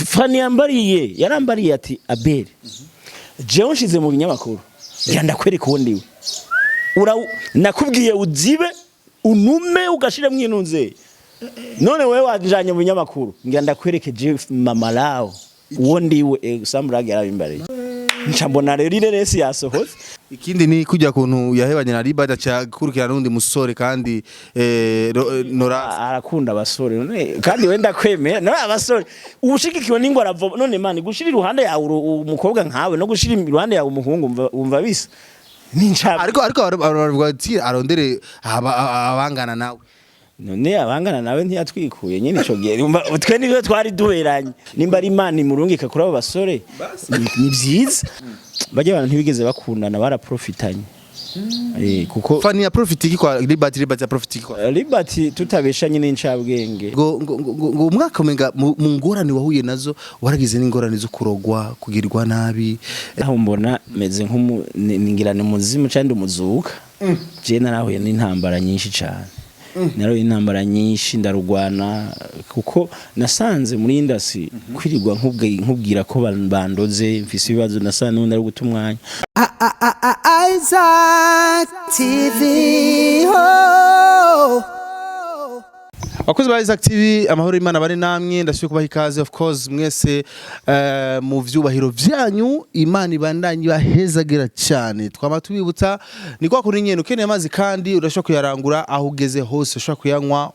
Fanny yarambariye ati Abel jewe nshize mu binyamakuru ndakwereka uwo ndiwe nakubwiye uzibe unume ugashira mwinunze none wewe wajanye mu binyamakuru ndakwereke je mama lao uwo ndiwe Samburage yarabimbariye ncambona rero ireresi yasohotse ikindi ni kujya kuntu yahebanye na Libert akurikirana n'undi musore kandi nora arakunda abasore none kandi wenda kwemera no abasore ubushigikiwe n'ingwara none mani gushira iruhande yawe umukobwa nkawe no gushira iruhande yawe umuhungu umva bisa ninchaba ariko baravuga ati arondere abangana nawe none abangana nawe ntiyatwikuye nyine ico gihe twe nizo twari duheranye nimba ari Imana imurungika kuri abo basore ni byiza bajye abantu ntibigeze bakundana baraprofitanye kuko Fanny ya profitiki kwa Libert ya profitiki kwa Libert tutabesha nyine incabwenge ngo umwaka umenga mu ngorane wahuye nazo waragize n'ingorane zo kurogwa kugirirwa nabi aho mbona meze nk'umungirane muzimu cyane umuzuka je narahuye n'intambara nyinshi cyane naro intambara nyinshi ndarugwana kuko nasanze muri industry kwirirwa nkubwira ko bandoze mfise ibibazo nasanze n'undi ari gutumwanya Isaac TV Abakozi ba Isaac TV amahoro Imana bari namwe ndashaka kubaha ikaze of course mwese mu vyubahiro vyanyu Imana ibandanye bahezagira cyane twama tubibutsa ni kwa kuri nyene ukeneye amazi kandi urashaka kuyarangura aho ugeze hose ushaka kuyanywa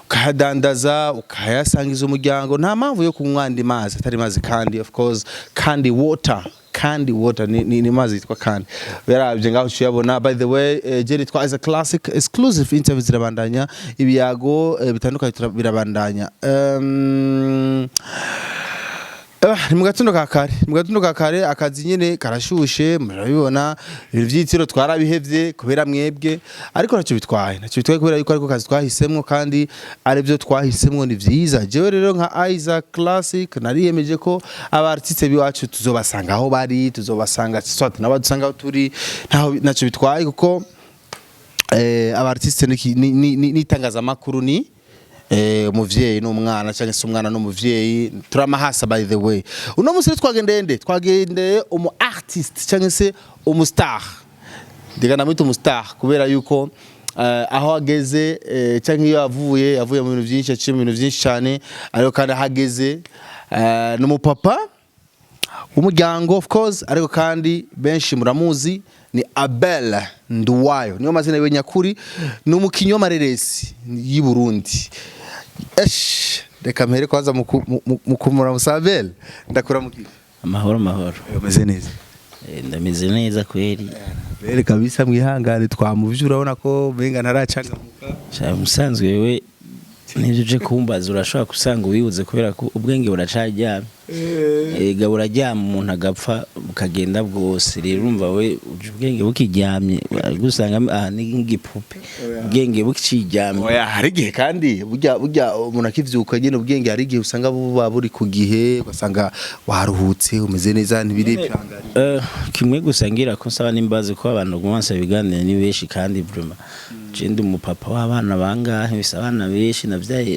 ukayadandaza ukayasangiza umuryango nta mpamvu yo kunywa andi mazi atari mazi kandi of course kandi water ni mazi yitwa kandi yarabye ngaho cyabona by the way Jerry twa is a classic exclusive interviews zirabandanya ibiyago bitandukanye birabandanya ni mugatondo ka kare akazi nyene karashushe murabibona ibintu vyitiro twarabihevye kubera mwebwe ariko naco bitwaye kubera yuko ariko kazi twahisemwo kandi ari byo twahisemwo ni vyiza jewe rero nka Isaac Classic nariyemeje ko abartiste biwacu tuzobasanga aho bari tuzobasanga swat nabadusanga aho turi naco bitwaye kuko abartiste ni tangazamakuru ni umuvyeyi n'umwana cyangwa se umwana n'umuvyeyi turamahasa by the way uno musire twagendeye umu artist cyangwa se umustar digana mwita umustar kubera yuko aho ageze cyangwa iyo yavuye mu bintu byinshi aciye mu bintu byinshi cyane ariko kandi hageze n'umupapa umuryango of course ariko kandi benshi muramuzi ni Abel Nduwayo niyo mazina yiwe nyakuri n'umukinyi w'amareresi y'u Burundi reka mpere kwanza mukumura Musabel ndakura mukije amahoro umeze neza ndameze neza kweri bere kabisa mwihangane twamuvye urabona ko benga ntaracangamuka musanzwe wewe nivyo je kumbaza urashobora kusanga uwibuze kubera ko ubwenge buracaryamye ega buraryama umuntu agapfa bukagenda bwose rero urumva we ubwenge bukiryamye gusanga n'igipupe ubwenge bukiryamye oya hari gihe kandi burya umuntu akivyuka nyene ubwenge hari gihe usanga buba buri ku gihe basanga waruhutse umeze neza ntibiripangari kimwe gusangira ko nsaba nimbaze ko abantu gumansa biganira ni benshi kandi vraiment Jende umupapa w'abana bangahe bisabana benshi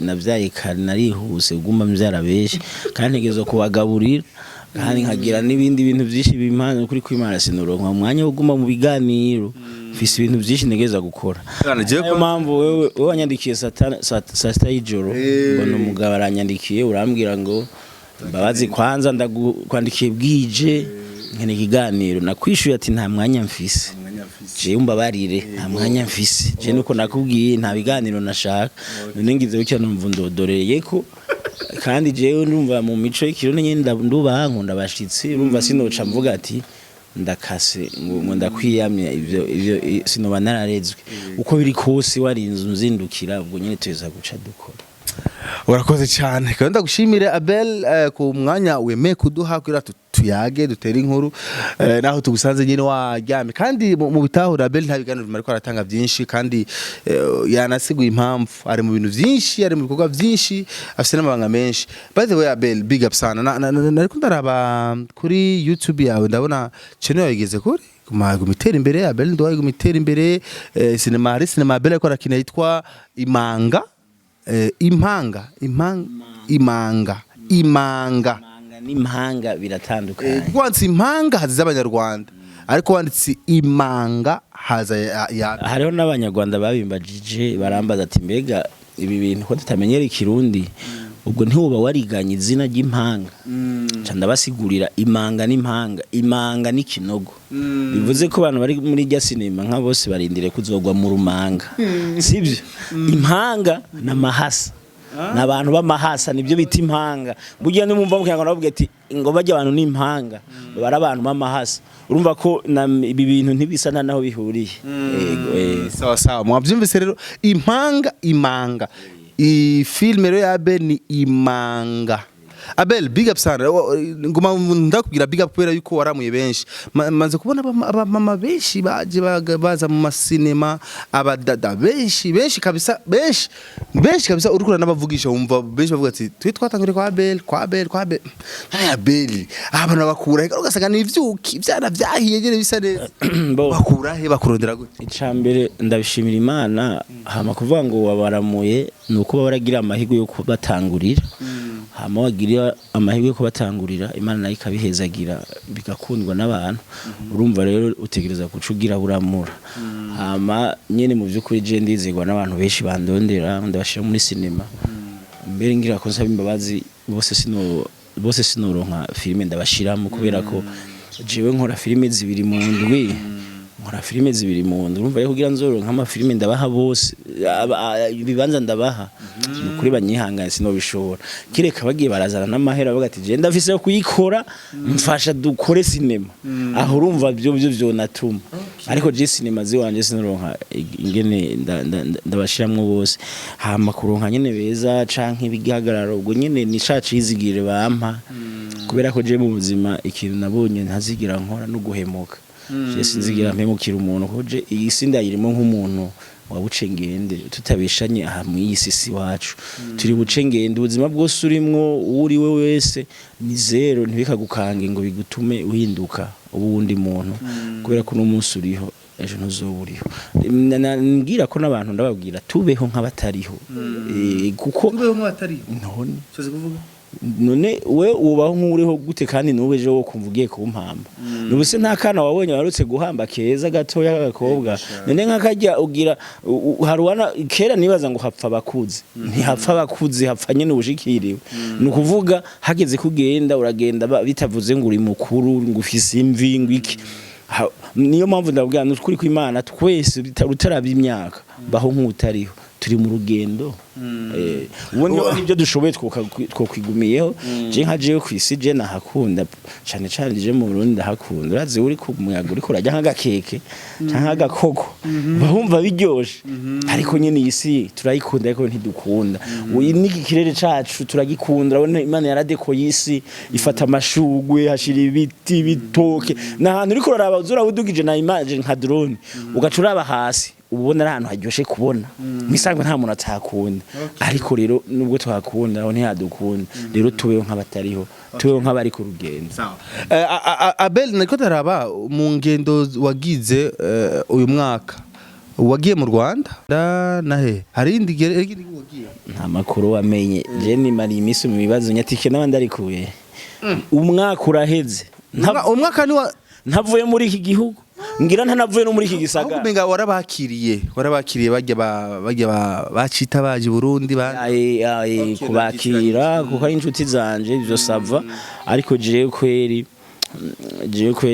navyaye kare narihuse uguma mvyara benshi kandi ntegezo kubagaburira kandi nkagira n'ibindi bintu byinshi bimana kuri kwimana sinuronka umwanya wo guma mu biganiro mfise ibintu byinshi ntegeza gukora niyo mpamvu wewe wanyandikiye saa y'ijoro mbona umugabo aranyandikiye urambwira ngo mbabazi kwanza ndakwandikiye bwije nkene kiganiro nakwishuye ati nta mwanya mfise je umbabarire nta mwanya mfise je nuko nakubwiye nta biganiro nashaka none ngize ucyo numva ndodoreye ko kandi je ndumva mu mico y'ikirone nyine ndubaha nkunda bashitsi urumva sinoca mvuga ati ndakase ngo ndakwiyamye ivyo sinoba nararezwe uko biri kose warinze nzindukira ubwo nyine tuza guca dukora urakoze cyane kandi ndagushimire Abel ku mwanya wemeye kuduha kwira tuyage dutera inkuru naho tugusanze nyine waryame kandi mu bitahura Abel nta biganiro bimari ko aratanga byinshi kandi yanasiguye impamvu ari mu bintu byinshi ari mu bikorwa byinshi afite n'amabanga menshi by the way Abel big up sana nariko ndaraba kuri YouTube yawe ndabona channel yigeze kuri gumitera imbere Abel Nduwayo gumitera imbere cinema Abel ko arakina yitwa Imanga imanga n'impanga biratandukanye kuko wanditse impanga haza abanyarwanda ariko wanditse imanga haza ya hariho n'abanyarwanda babimbajije barambaza ati mbega ibi bintu ko tutamenyera ikirundi ubwo ntiwoba wariganye izina ry'impanga ca ndabasigurira imanga n'impanga imanga n'ikinogo bivuze ko abantu bari muri rya sinema nka bose barindire kuzogwa mu rumanga sibyo impanga n'amahasa n'abantu b'amahasa nibyo bita impanga burya nimumva mukanga navuga ati ngo bajya abantu n'impanga bari abantu b'amahasa urumva ko ibi bintu ntibisa naho bihuriye yego sawa sawa mwavyumvise rero imanga filme rero ya Abel ni imanga. Abel, big up sana. Nguma ndakubwira big up kubera yuko waramuye benshi. Manze kubona abamama benshi baje baza mu masinema, abadada benshi kabisa, benshi kabisa urukura n'abavugisha wumva benshi bavuga ati twe twatangire kwa Abel. Abel, abantu bakura ugasanga ni ivyuki byana byahiye nyene bisa neza. Bakura he bakurondera gute? Icambere ndabishimira Imana hama kuvuga ngo wabaramuye nuko baragira amahirwe yo kubatangurira. Hama wagira amahirwe yo kubatangurira Imana nayo ikabihezagira bigakundwa n'abantu urumva rero utegereza kucugira buramura hama nyene mu byukuri je ndizigwa n'abantu benshi bandondera ndabashira muri sinema mbere ngira ko nsaba imbabazi bose sinoronka filime ndabashiramo kubera ko jewe nkora filime zibiri mu ndwi urumva rero kugira nzoronka amafilime ndabaha bose ibibanza ndabaha nukuri banyihangane sinobishobora kireka bagiye barazana n'amahera bavuga ati je ndafise yo kuyikora mfasha dukore sinema aho urumva byo natuma ariko je sinema ziwanje sinoronka ingene ndabashiramwe bose hama kuronka nyene beza canke ibigagararo ubwo nyene ni caci izigire bampa kubera ko je mu buzima ikintu nabonye ntazigira nkora no guhemuka je sinzigira mpemukira umuntu koje iyi si ndayirimo nk'umuntu wabucengende tutabishanye aha mu yisi wacu turi bucengende ubuzima bwose urimwo uri we wese ni zero ntibikagukange ngo bigutume uhinduka ubundi muntu kubera ko no munsi uriho ejo ntuzoburiho ngira ko nabantu ndababwira tubeho nk'abatariho kuko tubeho nk'abatariho none cyoze kuvuga none we ubaho nk'uriho gute kandi nube je wo kumvugiye kumpamba nubuse nta kana wabonye warutse guhamba keza gatoya gakobwa none nkakajya ugira haruwana kera nibaza ngo hapfa bakuze ntihapfa bakuze hapfa nyene ubushikiriwe nukuvuga hageze kugenda uragenda bitavuze ngo uri mukuru ngo ufise imvi ngwiki niyo mpamvu ndabwira n'ukuri ko Imana twese rutarabya imyaka baho nk'utariho turi mu rugendo ubundi nibyo dushoboye twokwigumiyeho je nka jewe kwisi je nahakunda cyane je mu Burundi ndahakunda urazi uri ku muyaga uri kurajya nk'agakeke cyangwa agakoko bahumva biryoshe ariko nyene isi turayikunda ariko ntidukunda n'iki kirere cacu turagikunda urabona Imana yaradeko yisi ifata amashugwe hashira ibiti bitoke nahantu uri kuraraba uzura udugije na image nka drone ugacuraba hasi ubona ahantu haryoshe kubona misangwe nta muntu atakunda ariko rero nubwo twakunda aho ntiyadukunda rero tubeho nk'abatariho tubeho nk'abari ku rugendo Abel niko daraba mu ngendo wagize uyu mwaka wagiye mu Rwanda nahe hari indi wagiye nta makuru wamenye je ni mari imisi mu bibazo nyatike n'abandi arikuye umwaka uraheze umwaka ni ntavuye muri iki gihugu ngira ntanavuye no muri iki gisagara ahubwo benga warabakiriye bajya bacita baje Burundi kubakira kuko ari inshuti zanje byo sava ariko jewe kweri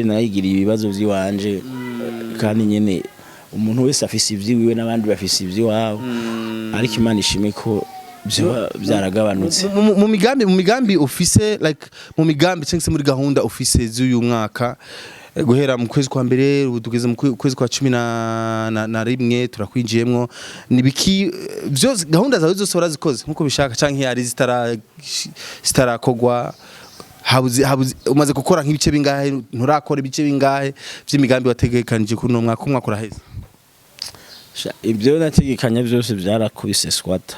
nayigiriye ibibazo by'iwanje kandi nyene umuntu wese afise ivyiwiwe n'abandi bafise ivyiwabo ariko Imana ishime ko byaragabanutse mu migambi ufise like mu migambi cyangwa muri gahunda ufise z'uyu mwaka guhera mu kwezi kwa mbere tugeze mu kwezi kwa 11 turakwinjiyemwo nibiki byose gahunda zawe zose warazikoze nkuko bishaka canke yari zitarakogwa habuze umaze gukora nk'ibice bingahe nturakora ibice bingahe by'imigambi wategekanije kuri no mwaka uraheze ibyo nategekanya byose byarakubise squatter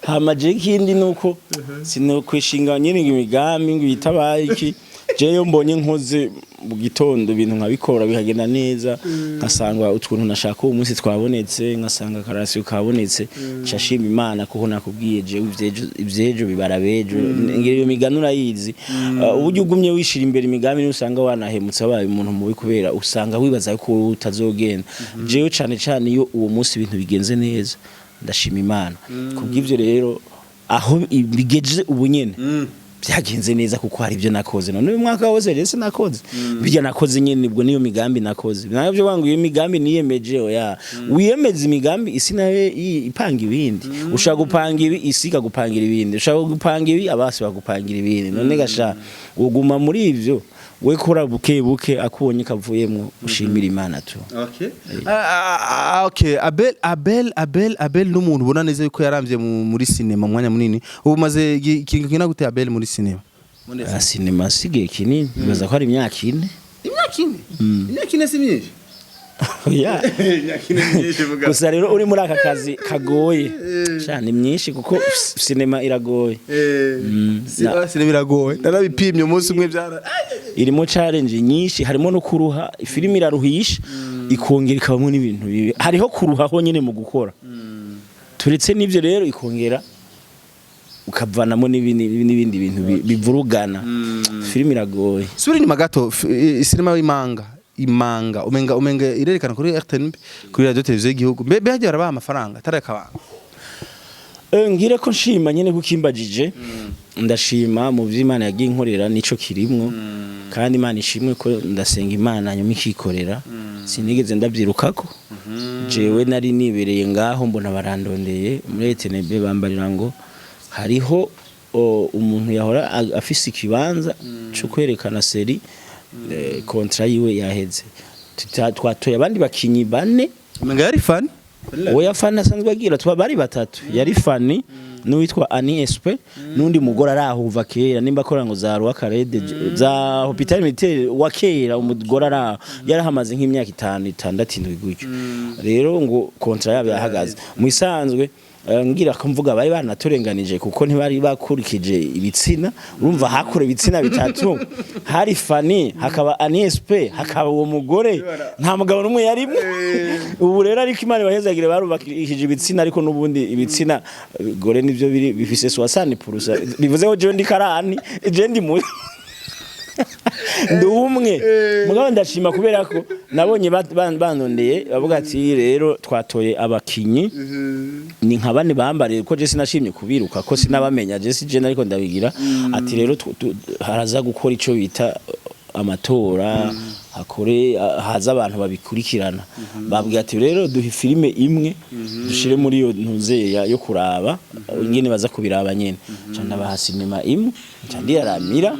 hamaje kindi nuko sinokwishinga nyine imigambi ngo bitabaye iki jeyo mbonye nkoze mu gitondo ibintu nkabikora bikagenda neza nkasanga utuntu nashaka uwo munsi twabonetse nkasanga karasi kabonetse nshashima Imana kuko nakubwiye je ivyejo bibara bejo ngiriyo miganura yizi uburyo ugumye wishira imbere imigambi usanga wanahemutse abaye umuntu mubi kubera usanga wibaza ko utazogenda jeyo cane cane iyo uwo munsi ibintu bigenze neza ndashima Imana kubw'ivyo rero aho bigeje ubunyene byagenze neza kuko hari ibyo nakoze none uyu mwaka wose rese nakoze bijya nakoze nyene nibwo niyo migambi nakoze nabyo wangu iyo migambi niyemeje oya wiyemeza imigambi isi nawe ipanga ibindi ushaka gupanga ibi isi kagupangira ibindi ushaka gupanga ibi abasi bagupangira ibindi none gasha uguma muri ivyo we kora buke buke akubonye kavuyemwo ushimira Imana tu. Okay. Okay, Abel n'umuntu ubona neza yuko yaramvye muri cinema mwanya munini. Ubu maze kingana gute Abel muri cinema? Cinema sige kinini bibaza ko ari imyaka 4. Imyaka 4? Imyaka 4 si myinshi. Ya. Gusa rero uri muri aka kazi kagoye. Cyane myinshi kuko cinema iragoye. Cinema iragoye. Narabipimye umunsi umwe byara. Irimo challenge nyinshi harimo no kuruha filimi iraruhisha ikongera ikabamo n'ibintu bibi hariho kuruha ho nyene mu gukora turetse n'ivyo rero ikongera ukavanamo n'ibindi bintu bivurugana filimi iragoye suri nyuma gato cinema imanga umenga irerekana kuri RTNB kuri radio televiziyo y'igihugu mbe hajya barabaha amafaranga atarakabanga ngire ko nshima nyene kukimbajije ndashima mu vy'Imana yagiye inkorera nico kirimwo kandi Imana ishimwe ko ndasenga Imana nyuma ikikorera sinigeze ndavyirukako jewe nari nibereye ngaho mbona barandondeye muri ETNB bambarira ngo hariho umuntu yahora afise ikibanza cyo kwerekana seri kontra yiwe yaheze twatoye abandi bakinyi bane umenga yari Fanny oya Fanny asanzwe agira tuba bari batatu yari Fanny n'uwitwa SP n'undi mugore arahuva kera nimba akora ngo za Roi Karede za Hopital Militaire wa kera umugore ara yarahamaze nk'imyaka 5-6 gutyo rero ngo kontra yabo yahagaze mu isanzwe ngira kumvuga bari banaturenganije kuko ntibari bakurikije ibitsina urumva hakure ibitsina bitatu hari Fanny hakaba SP hakaba uwo mugore nta mugabo numwe yarimwe ubu rero ariko Imana bahezagire barubakije ibitsina ariko nubundi ibitsina gore nivyo bifise 60% bivuze ko je ndi karani je ndi mu ndumwe mugabo ndashima kubera ko nabonye bandondeye bavuga ati rero twatoye abakinyi ni nkabane bambariye ko je sinashimye kubiruka ko sinabamenya je sije ariko ndabigira ati rero haraza gukora ico bita amatora hakore haza abantu babikurikirana babwiye ati rero duhi filime imwe dushire muri yo ntuze yo kuraba nyene baza kubiraba nyene cyane baha cinema imwe cyandi yaramira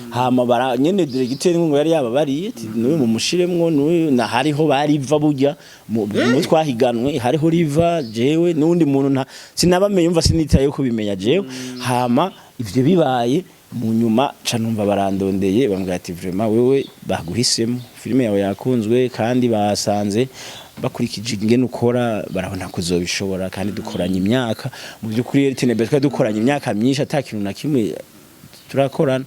hama bara nyene directeur ngo yari yababariye ati niwe mu mushiremwo na hariho bariva burya mu twahiganwe hariho riva jewe nundi muntu nta sinabamenye umva sinitaye ko bimenya jewe hama ivyo bibaye mu nyuma canumva barandondeye bambwira ati vraiment wewe baguhisemo filime yawe yakunzwe kandi basanze bakurikije ingene ukora barabona kuzobishobora kandi dukoranye imyaka mu byukuri RTNB dukoranye imyaka myinshi atakintu na kimwe turakorana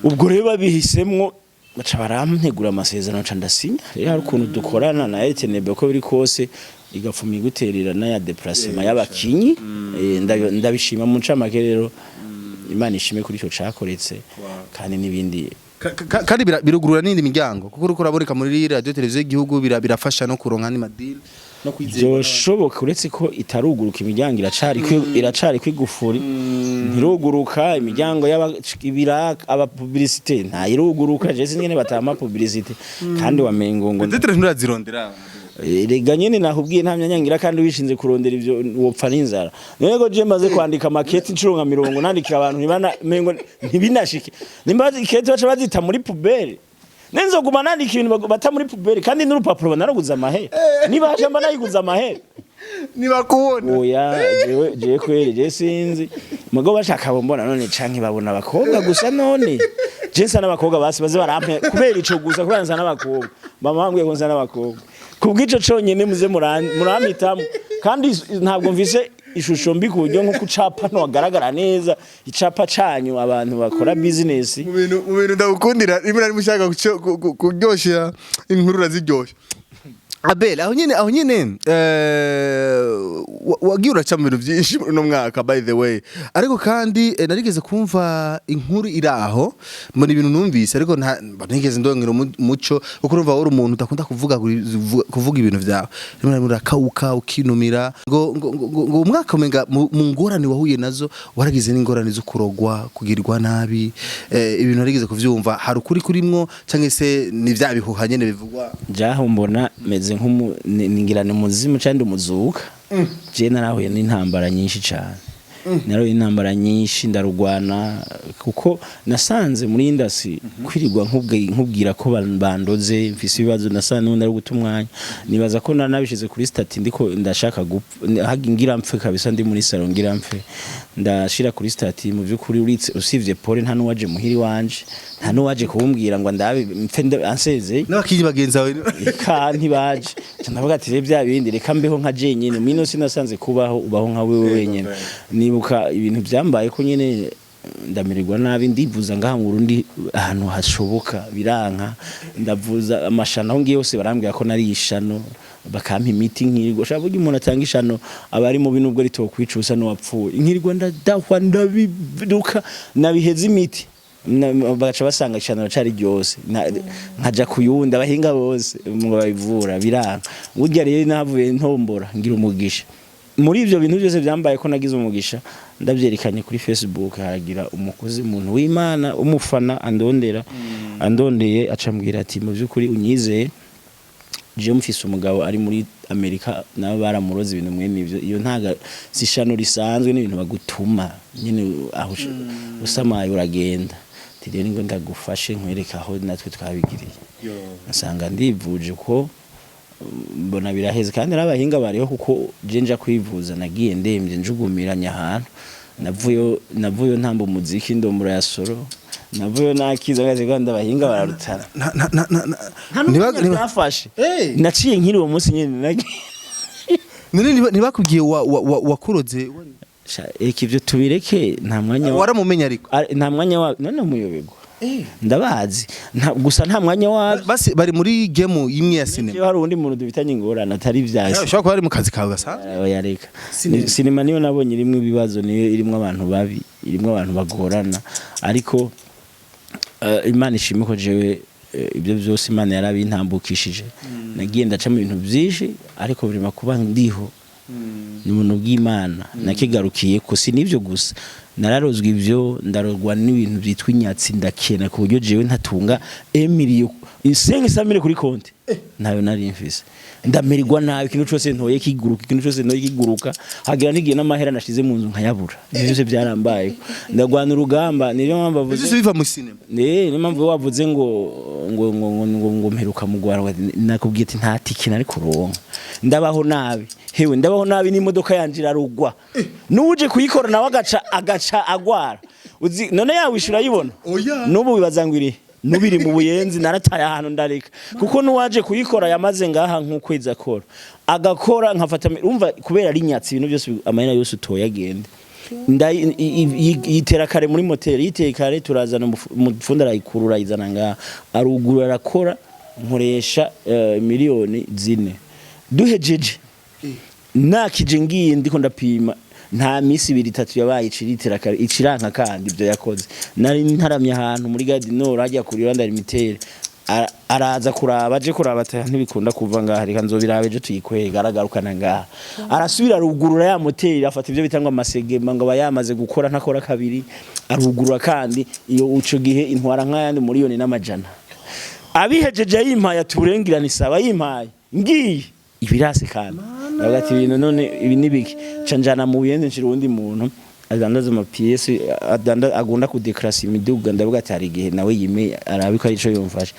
ubwo rero babihisemwo baca baramtegura amasezerano ca ndasinya rero hari ukuntu dukorana na RTNB ko biri kose igafuma iguterera na ya déplacement y'abakinyi ndabishima mu ncamake rero Imana ishime kuri cyo cakoretse kandi nibindi kandi birugurura nindi miryango kuko uko uraboneka muri radio televiziyo y'igihugu birafasha no kuronka ni madini no kwizera byoshoboka uretse ko itaruguruka imiryango iracari kwigufuri ntiruguruka imiryango y'abiraka aba publicité nta iruguruka je singene batama publicité kandi wamengo ngo ndetse nturazirondera rega nyene nakubwiye nta myanyangira kandi wishinze kurondera ivyo wopfa n'inzara nego je maze kwandika makete inshuro nka 50 nandikira abantu nibana mengo ntibinashike nimba ikete baca bazita muri pubere nenzo guma nandika ibintu bata muri pubere kandi n'urupapuro banaruguza amahe niba haje mba nayiguza amahe niba kubona oya je kwere je sinzi mugo bashaka bombona none canke babona abakobwa gusa none je nsa n'abakobwa basi baze barampe kubera ico gusa kubera nsa n'abakobwa mama wambwiye ko nsa n'abakobwa kubwico conyene muze murampitamo kandi ntabwo mvise ishusho mbi ku buryo nko kucapa no agaragara neza icapa canyu abantu bakora business mu bintu ndagukundira rimwe na rimwe ushaka kuryoshya inkuru raziryoshya Abel aho nyine wagiye uraca mu bintu byinshi no mwaka by the way ariko kandi narigeze kumva inkuru iraho muri ibintu numvise ariko nigeze ndongera umuco uko urumva wari umuntu utakunda kuvuga ibintu byawe rimwe na rimwe urakauka ukinumira ngo umwaka umenga mu ngorane wahuye nazo waragize n'ingorane zo kurogwa kugirwa nabi ibintu narigeze kuvyumva hari ukuri kurimwo cyangwa se ni bya bihuha nyene bivugwa jaho mbona meze nk'umungirane muzimu cyangwa umuzuka je narahuye n'intambara nyinshi cyane narahuye n'intambara nyinshi ndarugwana kuko nasanze muri industry kwirirwa nkubwira ko bandoze mfise ibibazo nasanze n'undi ari gutumwanya nibaza ko nanabishize kuri stati ndiko ndashaka ngira mpfe kabisa ndi muri salon ngira mpfe ndashira kuri stati mu byukuri uritse usivye pole nta nuwaje muhiri wanje nta nuwaje kubumbwira ngo ndabe mpfe anseze n'abakiji bagenza we ka ntibaje ndavuga ati bya bindi reka mbeho nka je nyene mino sinasanze kubaho ubaho nka wewe wenyene nibuka ibintu byambaye ko nyene ndamirirwa nabi ndivuza ngaha mu Burundi ahantu hashoboka biranka ndavuza amashana aho ngiye yose barambwira ko nari ishano bakampa imiti nkirwa shaka buryo umuntu atanga ishano abari mu bintu ubwo ritokwicusa no wapfuye inkirwa ndadahwa ndabiduka nabiheza imiti bagaca basanga ishano cari ryose nkaja kuyunda abahinga bose ngo babivura biranka burya rero navuye ntombora ngira umugisha muri ivyo bintu byose byambaye ko nagize umugisha ndavyerekanye kuri Facebook haragira umukozi umuntu w'Imana umufana andondeye acambwira ati mu byukuri unyizeye je mfise umugabo ari muri Amerika nabo baramuroza ibintu mwene ivyo iyo ntaga sishano risanzwe n'ibintu bagutuma nyine aho usamaye uragenda tire ngo ndagufashe nkwereka aho natwe twabigiriye asanga ndivuje ko mbona biraheze kandi n'abahinga bariho kuko je nja kwivuza nagiye ndemvye njugumiranya ahantu navuyo ntamba umuziki ndombura ya solo navuyo nakiza gaze kandi abahinga bararutana ntibafashe naciye nkiri uwo munsi nyene ntibakubwiye wakuroze eka ivyo tubireke nta mwanya waramumenya ariko nta mwanya wa none muyobegwa ndabazi gusa nta mwanya wa basi bari muri game imwe ya cinema hari undi muntu dubitanye ingorane atari vyasi ushaka ko bari mu kazi kawe gasanzwe yareka cinema niyo nabonye irimwe ibibazo niyo irimwe abantu babi irimwe abantu bagorana ariko Imana ishimwe ko jewe ibyo byose Imana yarabintambukishije nagiye ndaca mu bintu byinshi ariko burima kuba ndiho ni umuntu bw'Imana nakigarukiye ko si nivyo gusa nararozwe ivyo ndarogwa n'ibintu byitwa inyatsi ndakena ku buryo jewe ntatunga emiliyo isenga samire kuri konti nayo nari mfise ndamerirwa nabi ikintu cyose ntoye kiguruka hagira n'igihe n'amahera nashize mu nzu nkayabura byose byarambaye ndagwana urugamba niyo mpamvu bavuze biva mu cinema niyo mpamvu wavuze ngo mperuka mu Rwanda nakubwiye ati nta tiki nari kuronka ndabaho nabi n'imodoka yanje irarugwa n'uje kuyikora nawe agaca agwara none yawishura yibona n'ubu bibazangwiriye nubiri mu buyenzi narataye ahantu ndareka kuko nuwaje kuyikora yamaze ngaha nk'ukwezi akora agakora nkafata umva kubera ari nyatsi ibintu byose amahera yose utoya agende yitera kare muri moteri yiteye kare turazana umufunda arayikurura izana ngaha arugura arakora nkoresha miliyoni 4 duhejeje nakije ngiye ndiko ndapima nta misi 2-3 yabaye iciritera kare iciranka kandi ibyo yakoze nari ntaramye ahantu muri Gadinor hajya kuri Rwanda Limited araza kuraba aje kuraba ntibikunda kuva ngaha reka nzobirabe je tuyikwega garagaruka ngaha arasubira rugurura ya moteri afata ibyo bitangwa amasegema ngo bayamaze gukora ntakora kabiri arugurura kandi iyo uco gihe intwara nk'ayandi miliyoni n'amajana abihejeje yimpaye turengirana isaba yimpaye ngiye ibirase kandi bagati ibintu none ibi nibiki canjana mu buyenzi nshira undi muntu adandaza ama pièce agunda ku declarer imiduga ndavuga ati hari igihe nawe yime arabiko ari ico yumfasha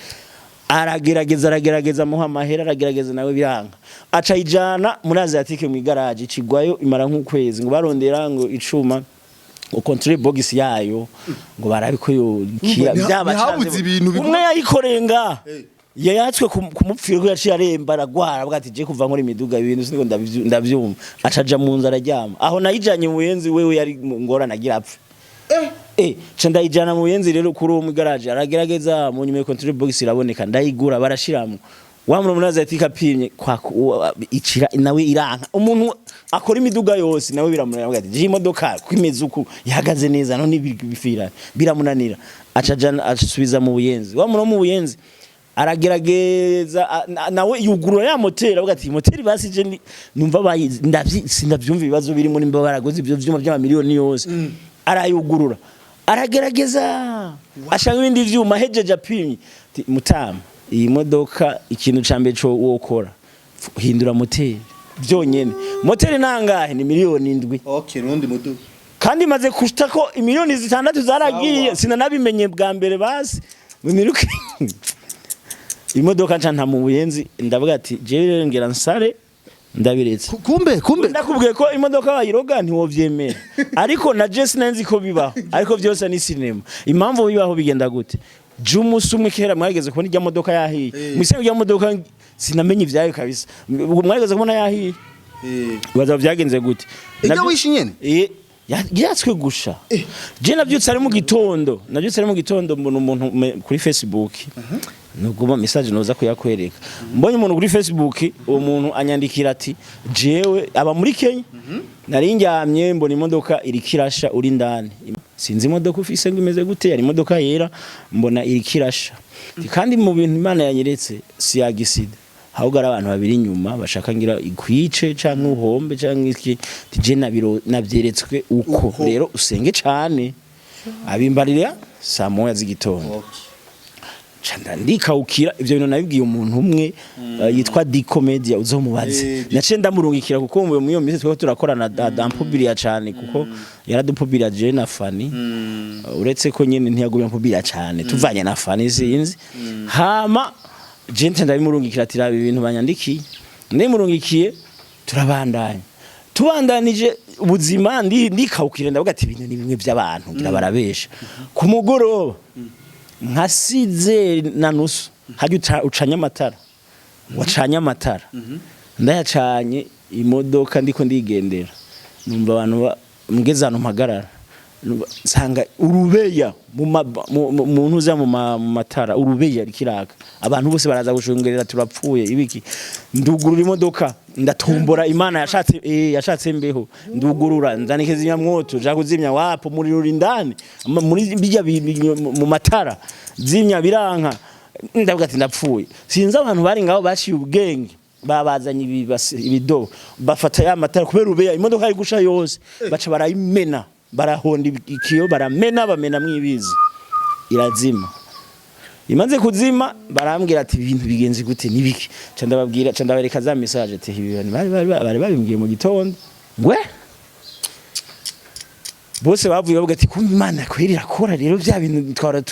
aragerageza muha mahera aragerageza nawe biranga aca ijana muri Asiatique mu garage cigwayo imara nk'ukwezi ngo barondera ngo icuma ngo control box yayo ngo barabiko yo kira byabashanze umwe yayikorenga yayatswe kumupfira ko yaciye aremba aragwara bwati je kuva nkora imiduga ibintu siniko ndavyumva acaja mu nzu araryama aho nayijanye mu buyenzi wewe yari ngorana agira apfa ca ndayijana mu buyenzi rero kuri uwo mu garage aragerageza mu nyuma control box iraboneka ndayigura barashiramo wamura munaza ati kapimye icira nawe iranka umuntu akora imiduga yose nawe biramunanira bwati je imodoka kwimeze uku ihagaze neza none bifira biramunanira acaja asubiza mu buyenzi wamura mu buyenzi aragerageza nawe yugurura ya moteri avuga ati moteri basije numva sindavyumva ibibazo biri muri mba baragoze ibyo vyuma by'amamiliyoni yose arayugurura aragerageza ashaka ibindi vyuma hejeje apimye mutama iyi modoka ikintu cambe cyo wokora hindura moteri byonyene moteri nangahe ni miliyoni 7 okay nundi muduga kandi maze kushita ko imiliyoni 6 zaragiye sinanabimenye bwa mbere basi mumiruke imodoka nca nta mu buyenzi ndavuga ati je ngera nsare ndabiretse kumbe ndakubwiye ko imodoka bayiroga ntiwovyemera ariko na je sinanzi ko bibaho ariko byose ni cinema impamvu bibaho bigenda gute Jumus umwe kera mwageze kubona ijya modoka yahiye mwisenge ijya modoka sinamenye ivyayo kabisa mwageze kubona yahiye baza vyagenze gute ijya wishinyene yatswe gusha je navyutse ari mu gitondo mbona umuntu kuri Facebook nuguma message noza kuyakwereka mbonye umuntu kuri Facebook uwo muntu anyandikira ati jewe aba muri Kenya nari njyamye mbona imodoka iri kirasha uri ndani sinzi imodoka ufise ngo imeze gute yari imodoka yera mbona iri kirasha kandi mu bintu Imana yanyeretse si yagisida ahubwo ari abantu babiri inyuma bashaka ngira ikwice canke uhombe canke iki je navyeretswe uko rero usenge cane abimbarira saa moya z'igitondo Chanda ndikaukira ivyo bintu nabibwiye umuntu umwe yitwa di comedia uzomubaze nace ndamurungikira kuko mu iyo mise twa turakorana dampubiriya cyane kuko yaradupubiriya je na Fanny uretse ko nyene ntiyagumya mpubiriya cyane tuvanye na Fanny sinzi hama je ndabimurungikira ati rabi ibintu banyandikiye ndimurungikiye turabandanya tubandanije ubuzima ndikaukira ndavuga ati ibintu ni bimwe by'abantu ngira barabesha ku mugoroba nkasize na nusu hajya ucanya amatara wacanya amatara ndayacanye imodoka ndiko ndigendera numva abantu mugeze hano mpagarara nsanga urubeya mu ntuza mu matara urubeya rikiraka abantu bose baraza gushungerera turapfuye ibiki ndugurura imodoka ndatumbora Imana yashatse mbeho ndugurura nzanikeza inyamwoto ja kuzimya wapo muri rurindani muri bijya mu matara zimya biranka ndavuga ati ndapfuye sinzi abantu bari ngaho baciye ubwenge babazanye ibido bafata ya matara kubera ubeya imodoka ari gusha yose baca barayimena barahonda ikiyo bamena mwibizi irazima imaze kuzima barambwira ati ibintu bigenze gute nibiki ndababwira ndabereka za message ati ibintu bari babimbwiye mu gitondo ngwe bose bavuye bavuga ati kumva Imana kwirira kora rero bya bintu twara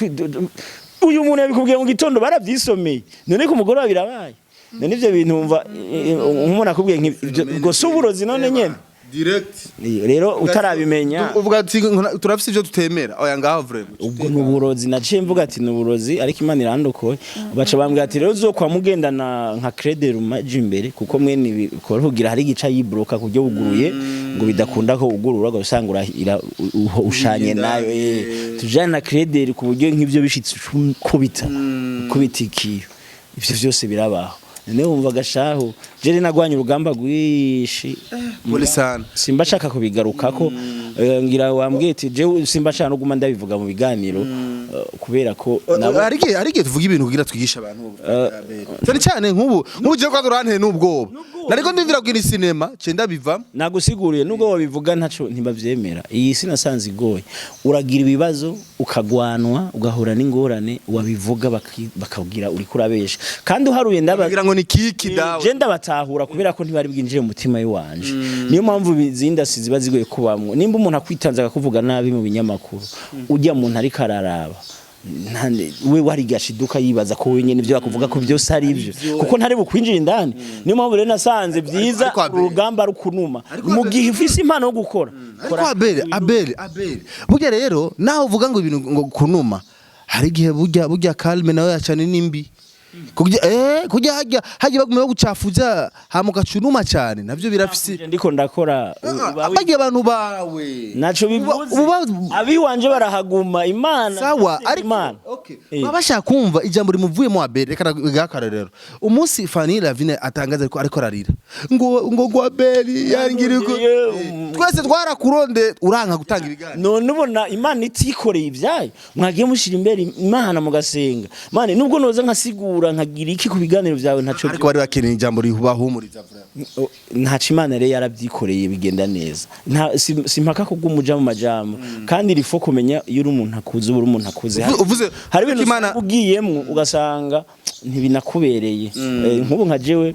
uyu muntu yabikubwiye mu gitondo barabyisomeye none ko mugoro birabaye none ivyo bintu umva umuntu akubwiye ngo suburozi none nyene direct rero utarabimenya uvuga ati turafise ivyo tutemera oya ngaho vraiment ubwo nuburozi naciye mvuga ati nuburozi ariko Imana irandokoye baca bambwira ati rero zo kwa mugendana nka credit rumaje imbere kuko mwene bikora kugira hari gica yibroka kujyo buguruye ngo bidakunda ko ugurura gasanga ushanye nayo tujana na credit ku buryo nk'ivyo bishitse kubitikiyo ivyo vyose birabaho none wumva gashaho je nagwanye urugamba gwishi muri sana simba shaka kubigarukako ngira wambwiye ati je simba shaka no guma ndabivuga mu biganiro kubera ko arige tuvuga ibintu kugira twigisha abantu cyane cyane nk'ubu je kwa durante n'ubwoba nariko ndimvira kugira cinema cenda biva nagusiguriye nubwo wabivuga ntaco ntibavyemera iyi sinasanze igoye uragira ibibazo ukagwanwa ugahura n'ingorane wabivuga bakagira uri kurabesha kandi uharuye ndabagira ngo ni kiki dawe je ndabatahura kubera ko ntibari bwinjire mu mutima yiwanje niyo mpamvu bizinda siziba zigoye kubamwe nimba umuntu akwitanza akakuvuga nabi mu binyamakuru ujya mu ntari kararaba we warigashiduka yibaza ko wenyene ivyo bakuvuga ko byose ari ivyo kuko ntari bukwinjira indani niyo mpamvu rero nasanze byiza urugamba rukunuma mu gihe ufise impano yo gukora Abel burya rero naho uvuga ngo ibintu ngo kunuma hari gihe burya calme nawe yacane nimbi kujya hajya baguma gucafuza hamuka cunuma cyane navyo birafise ndiko ndakora abagiye abantu bawe naco bivuze abiwanje barahaguma imana sawa ariko okay babasha kumva ijambo rimuvuye mu abere reka gakarerero umunsi Fanny Lavine atangaza ariko ararira ngo gwabeli yangiriko twese twarakuronde uranka gutanga ibiganiro none ubona imana itikoreye ibyayo mwagiye mushira imbere imana mugasenga mane nubwo noza nkasigura nkagira iki ku biganiro byawe ntaco ariko bari bakeneye ijambo rihumuriza ntaco imana rero yarabyikoreye bigenda neza simpaka kugumuja mu majambo kandi rifo kumenya iyo uri umuntu akuze uri umuntu akuze hari ibintu imana ugiyemwo ugasanga ntibinakubereye nk'ubu nka jewe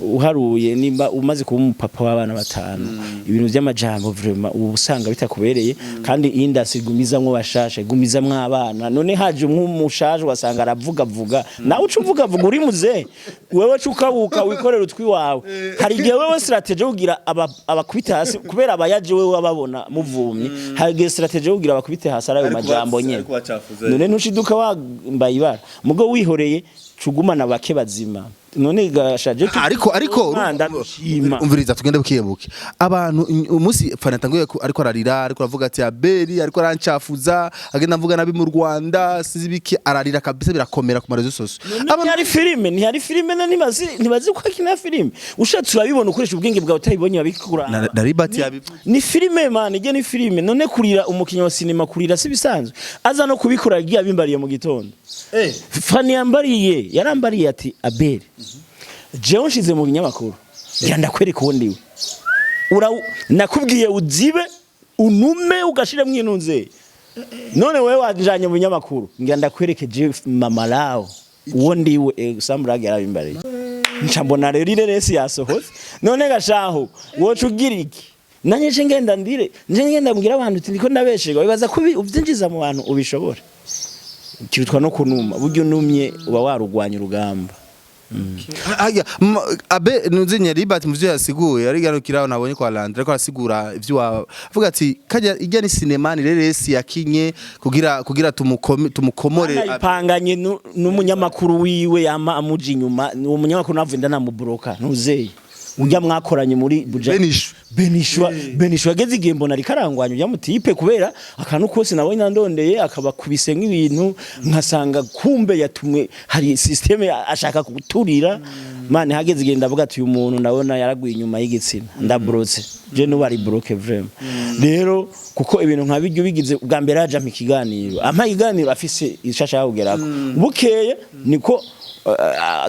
uharuye nimba umaze kuba umupapa w'abana batanu ibintu by'amajambo vraiment ubusanga bitakubereye kandi industry gumizamwo bashashe gumizamwo abana none haje nk'umushaje wasanga aravuga nawe ucuvuga uri muze wewe cukabuka wikorera utwi wawe hari gihe wewe strategy ugira abakubita hasi kubera abayaje wewe ababona muvumye hari gihe strategy ugira abakubita hasi arayo majambo nyene none ntushiduka wambaye ibara mugo wihoreye cugumana bake bazima none gashaje ariko umviriza tugende bukiyebuke abantu umunsi Fanny atanguye ariko ararira ariko aravuga ati abeli ariko arancafuza agenda mvuga nabi mu Rwanda sizibiki ararira kabisa birakomera ku marezo sose abantu hari filime ntibazi ko akina filime ushatse urabibona ukoresha ubwenge bwawe utayibonye babikura na Libert yabivuze ni filime man ije ni filime none kurira umukinyi wa sinema kurira si bisanzwe aza no kubikora agiye abimbariye mu gitondo Fanny yarambariye ati abeli jewe nshize mu binyamakuru ndakwereka uwo ndiwe nakubwiye uzibe unume ugashira mwinunze none wewe wajanye mu binyamakuru ndakwereke je mama lao uwo ndiwe samurage yarabimbariye ncambona rero ireresi yasohoze none gashaho wocu giriki nanye je ngenda mbwira abantu uti ndiko ndabeshega bibaza ko uvyinjiza mu bantu ubishobora kirutwa no kunuma buryo numye uba warugwanya urugamba aya abe nunzinya Libert muvyo yasiguye ari garukiraho nabonye kwa Landre ariko asigura ivyo avuga ati kajya ijya ni cinema ni reresi yakinye kugira tumukomore ipanganye n'umunyamakuru wiwe yama amuji inyuma uwo munyamakuru navuye ndanamuburoka ntuzeye ujya mwakoranye muri Benisho ageze igihe mbona ari karangwanya ujya mutipe kubera akantu kose nabonye nandondeye akaba kubise nk'ibintu nkasanga kumbe yatumwe hari systeme ashaka kuturira mane hageze igihe ndavuga ati uyu muntu ndabona yaraguye inyuma y'igitsina ndabrotse je no bari broke vraiment rero kuko ibintu nkabiryo bigize bwa mbere aja mu kiganiro iganiro afise ishasha yagerako bukeye niko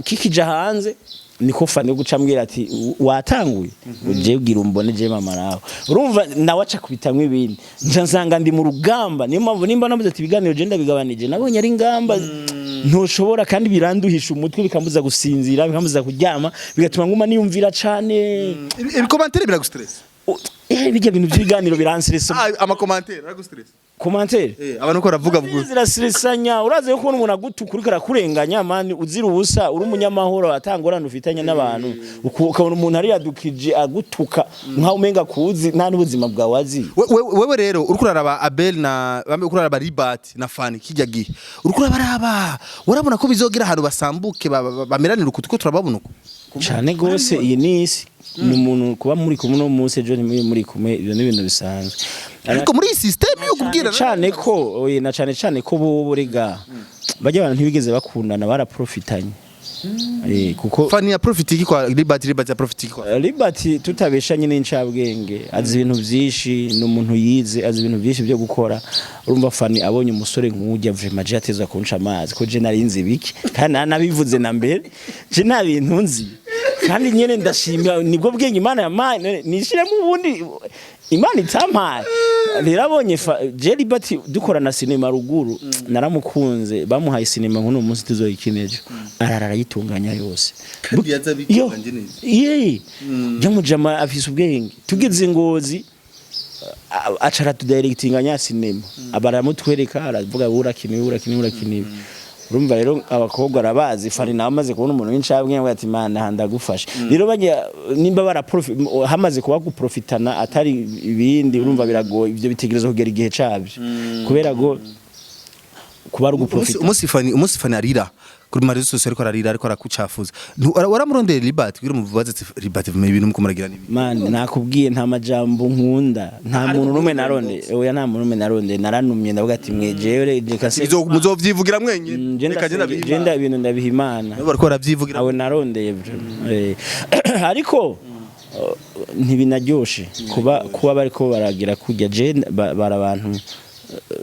kikija hanze niko Fanny gucambwira ati watanguye uje ugira umbone je mama rawo urumva nawaca kubitamwe ibindi nsanga ndi mu rugamba niyo mpamvu nimba nabuze ati biganiro je ndabigabanije nabonye ari ngamba ntushobora kandi biranduhisha umutwe bikambuza gusinzira bikambuza kuryama bigatuma nguma niyumvira cane ibikomanteri biragustress bijya bintu by'ibiganiro biranstressa amakomanteri aragustress commentaire abantu ko ravuga zirasresanya uraze ko umuntu agutukura karakurenganya mani uzira ubusa uri umunyamahoro atangorana ufitanye n'abantu ukabona umuntu ari yadukije agutuka nka umenga kuzi nta n'ubuzima bwawe azi wewe rero uri kuraraba Abel na bamwe kuraraba Libert na Fanny kijya gihe uri kuraraba urabona ko bizogira ahantu basambuke bameranira ukutuko turababona uko cyane gose iyi nisi ni umuntu kuba muri kumwe no munsi ejo muri kumwe ibyo n'ibintu bisanzwe ariko muri system yo kubwira cyane ko na cyane ko bo rega bajya abantu ntibigeze bakundana baraprofitanye kuko Fanny ya profitiki kwa Libert ya profitiki kwa Libert tutabeshanye n'incabwenge azi ibintu byinshi n'umuntu yize azi ibintu byinshi byo gukora urumva Fanny abonye umusore nk'ujya vraiment je ateza kunca amazi ko je narinzi biki kandi nabivuze na mbere je nta bintu nzi kandi nyene ndashimira nibwo bwenge Imana yamaye nishiremo ubundi Imana itampaye rirabonye je Libert dukorana sinema ruguru naramukunze bamuhaye sinema nkuno munsi tuzoyikineje ararara yitunganya yose kandi yazabikanje neza jamujama afise ubwenge tugeze Ngozi acara tudirectinganya sinema abaramutwereka aravuga urakiniwe urumva rero abakobwa arabazi Fanny nawe amaze kubona umuntu w'incabwe ngo ati mana handagufasha rero bajya nimba hamaze kuba guprofitana atari ibindi urumva biragoye ivyo bitegereza kugera igihe cabyo kubera go kuba ari guprofita umunsi Fanny arira kuri marizo sose ariko ararira ariko arakucafuza waramurondeye Libert kugira umubaze Libert vume ibintu mukumaragira nibi man nakubwiye nta majambo nkunda nta muntu numwe naronde oya nta muntu numwe naronde naranumye ndavuga ati mwejewe reka se muzovyivugira mwenye reka genda ibintu ndabihimana bariko baravyivugira awe narondeye ariko ntibinaryoshe kuba bariko baragira kujya je barabantu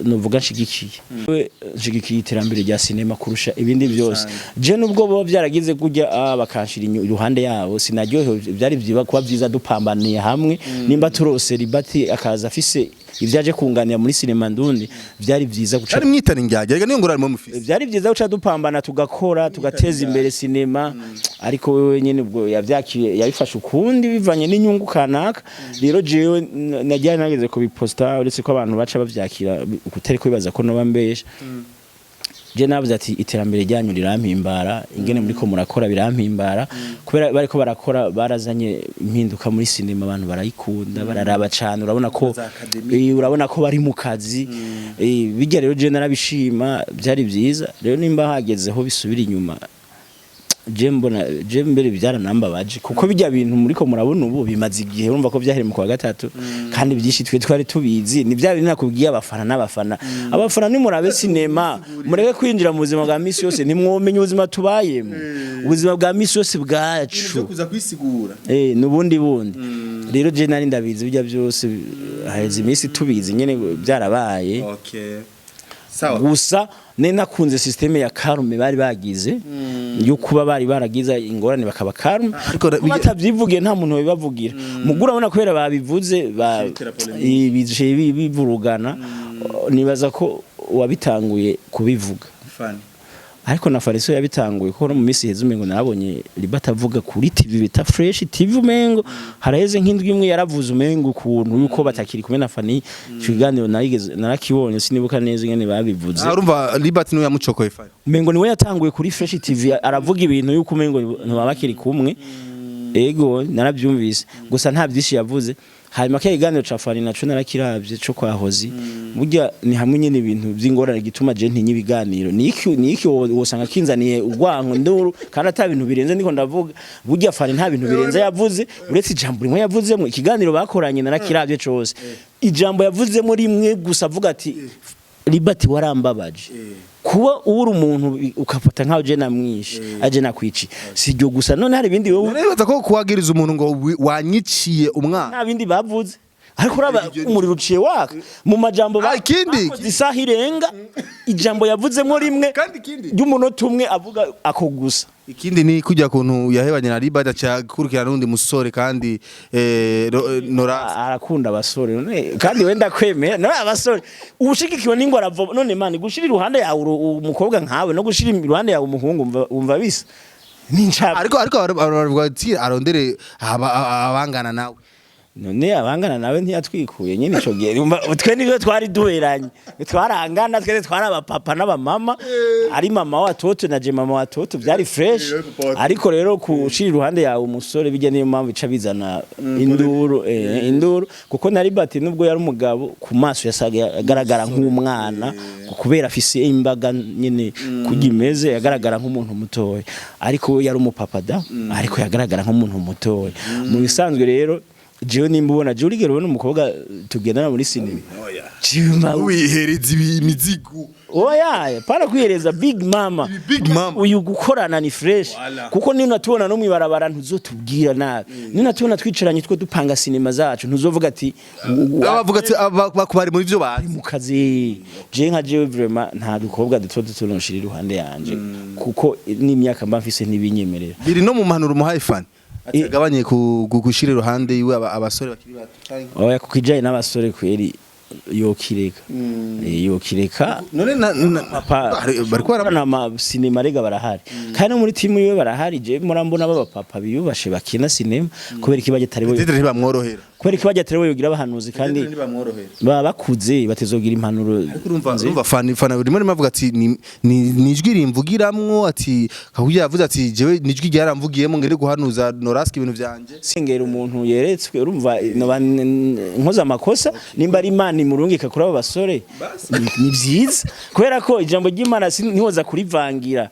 nuvuga nshigikiye iterambere rya sinema kurusha ibindi byose je nubwo bo byaragize kujya bakanshira iruhande yabo sinaryohewe byari byiba kuba byiza dupambaniye hamwe nimba turose Libert akaza afise ivyaje kunganira muri sinema ndundi byari byiza guca ari mwitana njyaje rega niyo ngorane mu mufisi byari byiza guca dupambana tugakora tugateza imbere sinema ariko wewe nyene ubwo yavyakiye yabifasha ukundi bivanye n'inyungu kanaka rero jewe najya nageze ko biposta uretse ko abantu baca bavyakira ukutari ko bibaza ko no bambesha je navuze ati iterambere ryanyu rirampimbara ingene muri ko murakora birampimbara kubera bariko barakora barazanye impinduka muri sinema abantu barayikunda bararaba cyane urabona ko bari mu kazi bijya rero je narabishima byari byiza rero nimba hagezeho bisubira inyuma je mbere byaranambabaje kuko bijya bintu muri ko murabona ubu bimaze igihe urumva ko byahere mu kwa gatatu kandi byinshi twe twari tubizi ni bya bintu nakubwiye abafana ni murabe sinema mureke kwinjira mu buzima bwa misi yose ntimwomenye ubuzima tubayemo ubuzima bwa misi yose bwacu kuza kwisigura nubundi rero je nari ndabizi bijya byose haheze imisi tubizi nyene byarabaye gusa nakunze systeme ya karume bari bagize yo kuba bari baragiza ingorane bakaba karume ariko batavyivugiye nta muntu bibavugira mugura abona kwera babivuze bije bivurugana nibaza ko wabitanguye kubivuga Fanny ariko na Fariso yabitanguye ko mu misi heze umengo narabonye Libert avuga kuri TV bita Fresh TV umengo haraheze nk'indwi imwe yaravuze umengo ukuntu yuko batakiri kumwe na Fanny kiganiro narakibonye sinibuka neza ngene babivuze urumva Libert no yamucokoye Fanny umengo niwe yatanguye kuri Fresh TV aravuga ibintu yuko umengo ntibabakiri kumwe ego narabyumvise gusa nta byinshi yavuze hanyuma kiganiro ca Fanny naco narakiravye cyo kwahozi burya ni hamwe nyene ibintu by'ingorane gituma je ntinyi biganiro niki wosanga kinzaniye urwanko nduru kandi ata bintu birenze ndiko ndavuga burya Fanny nta bintu birenze yavuze uretse ijambo rimwe yavuzemo ikiganiro bakoranye narakiravye cose ijambo yavuzemo rimwe gusa avuga ati Libert warambabaje kuba uri umuntu ukafata nkaho je namwishe aje nakwici sijyo gusa none hari ibindi wowe nebaza ko kuwagiriza umuntu ngo wanyiciye umwana nta bindi bavuze ariko uraba umuriro uciye waka mu majambo ikindi isaha irenga ijambo yavuzemo rimwe ry'umunota umwe avuga ako gusa ikindi ni kujya kuntu yahebanye na Libert acakurikira n'undi musore kandi Nora arakunda abasore none kandi wenda kwemera no abasore ubushigikiwe n'ingo aravo none man gushira iruhande yawe umukobwa nkawe no gushira iruhande yawe umuhungu umva bisa ariko arondere abangana nawe none abangana nawe ntiyatwikuye nyine ico gihe twe nivyo twari duheranye twarangana twe twari abapapa n'abamama ari mama wa toto na je mama wa toto byari fresh ariko rero kushira iruhande yawe umusore bijya niyo mpamvu ica bizana induru kuko na Libert nubwo yari umugabo ku maso yasaga agaragara nk'umwana kubera afise imbaga nyine kugimeze yagaragara nk'umuntu mutoya ariko yari umupapa da ariko yagaragara nk'umuntu mutoya mu bisanzwe rero jewe nimbona je urigero ubona umukobwa tugendana muri sinema Chima wihereza imizigo oya para kwihereza big mama uyu gukorana ni fresh kuko nino tubona no mwibarabara ntuzotubwira nabi nino tubona twicaranye two dupanga sinema zacu ntuzovuga ati abavuga ati bakubari muri byo bari mu kazi je nka jewe vraiment nta dukobwa duto turonshira iruhande yanje kuko n'imyaka mba mfise ntibinyemerera biri no mu mpanuro muhaye Fanny atagabanye kugushira iruhande yiwe abasore bakiri bato oya kukijaye n'abasore kweri yokireka none papa bari kwarana ama sinema rega barahari kandi muri timu yiwe barahari je murambona baba papa biyubashe bakina sinema kubera ikibaje tari bo bamworohera kubera ko bajya terewe yogira abahanuzi kandi baba bakuze batezogira impanuro. urumva Fanny urimo rimavuga ati ni ijwi rimvugiramwo ati Kugira yavuze ati jewe nijwi ryaramvugiyemo ngere guhanuza noraski ibintu vyanje sengera umuntu yeretswe urumva nkoza amakosa nimba ari Imana imurungika kuri abo basore ni vyiza kubera ko ijambo ry'Imana ntihoza kurivangira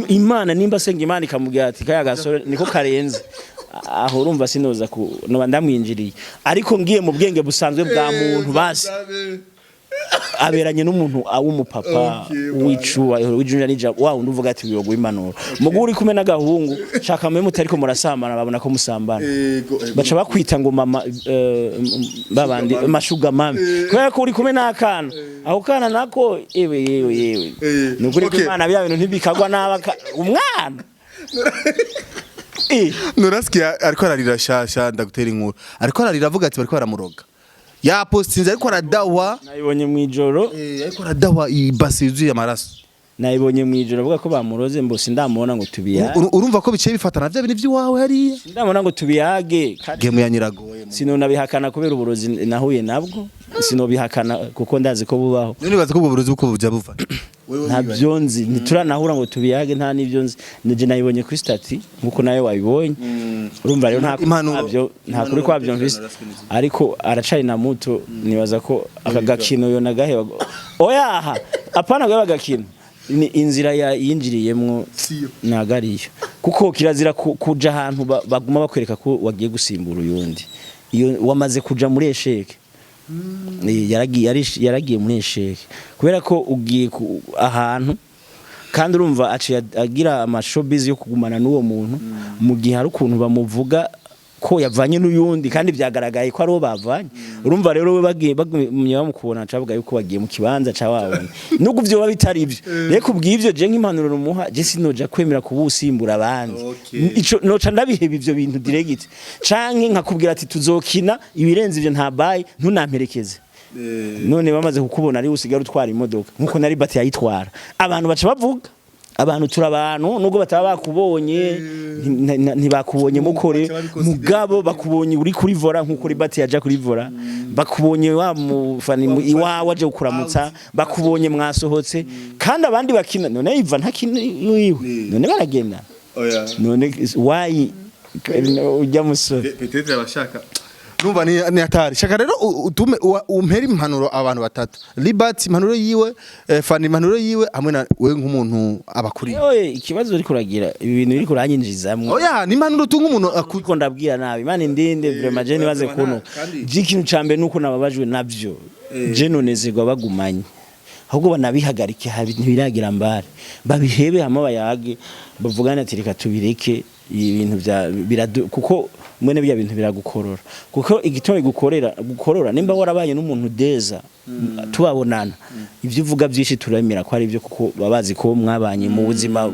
Imana nimba senga Imana ikamubwira ati kaya gasore niko karenze aho urumva sinoza no ndamwinjiriye ariko ngiye mu bwenge busanzwe bwa muntu basi aberanye n'umuntu w'umupapa w'ijunja n'ija wawo nduvuga ati biyogo impanuro muguri kumwe n'agahungu shaka mwe mutariko murasambana babona ko musambana baca bakwita ngo mama babandi mashuga mami kubera ko uri kumwe n'akana aho kana nako yewe nukuri ko Imana bya bintu ntibikagwa n'abaka umwana Noraski ariko ararira shasha ndagutera inkuru ariko ararira avuga ati bariko baramuroga ya postinze ariko aradawa nayibonye mwijoro ariko aradawa ibasi yuzuye amaraso nayibonye mwijoro avuga ko bamuroze mbose ndamubona ngo tubiyage urumva ko biciye bifatana bya bintu by'iwawe hariya ndamubona ngo tubiyage gemu ya nyiragoye sinonabihakana kubera uburozi nahuye nabwo sinobihakana kuko ndazi ko bubaho none baza ko uburozi uko buja buva nta byonzi ntituranahura ngo tubiyage nta n'ibyonzi nije nayibonye kuri stati nkuko nayo wabibonye urumva rero nta kuri kwa byumvise ariko aracari na muto nibaza ko akagakino yo nagahe oyaha apana gwa bagakino ni inzira yinjiriyemwo nagariyo kuko kirazira kuja ahantu baguma bakwereka ko wagiye gusimbura uyundi iyo wamaze kuja muri esheke yaragiye muri esheke kubera ko ugiye ahantu kandi urumva agira amashowbiz yo kugumana n'uwo muntu mu gihe hari ukuntu bamuvuga ko yavanye n'uyundi kandi byagaragaye ko ari wo bavanye urumva rero we bagiye bamukubona cavuga yuko bagiye mu kibanza ca wabone nubwo byo bitari ibyo reko bw'ivyo je nk'impanuro numuha je sinoja kwemera kubusimbura abandi ico noca ndabiheba ivyo bintu direct canke nkakubwira ati tuzokina ibirenze ivyo ntabaye ntunamperekeze none bamaze kukubona ari usigara utwara imodoka nkuko nari bati yayitwara abantu baca bavuga abantu turabantu nubwo bataba bakubonye ntibakubonye mukore mugabo bakubonye uri kuri vora nkuko Libert yaja kuri vora bakubonye wa mufani iwawe aje kuramutsa bakubonye mwasohotse kandi abandi bakina none Iva ntakina yiwe none baragenda none why ujya musore peut-être abashaka numva ni atari shaka rero utume umpera impanuro abantu batatu Libert impanuro yiwe Fanny impanuro yiwe hamwe na we nk'umuntu abakuri ikibazo uri kuragira ibi bintu biri kuranyinjizamwe oya ni impanuro tunga umuntu akuko ndabwira nabi Imana ndinde vraiment je nibaze kuno ikintu cambe nuko nababajwe navyo je nonezerwa bagumanye ahubwo banabihagarike ntibiragira mbare babihebe hamwe bayage bavugana ati reka tubireke ibintu bya kuko mwene bya bintu biragukorora kuko igitore gukorora nimba warabaye n'umuntu deza tubabonana ivyo uvuga byinshi turemera ko ari byo kuko babazi ko mwabanye mu buzima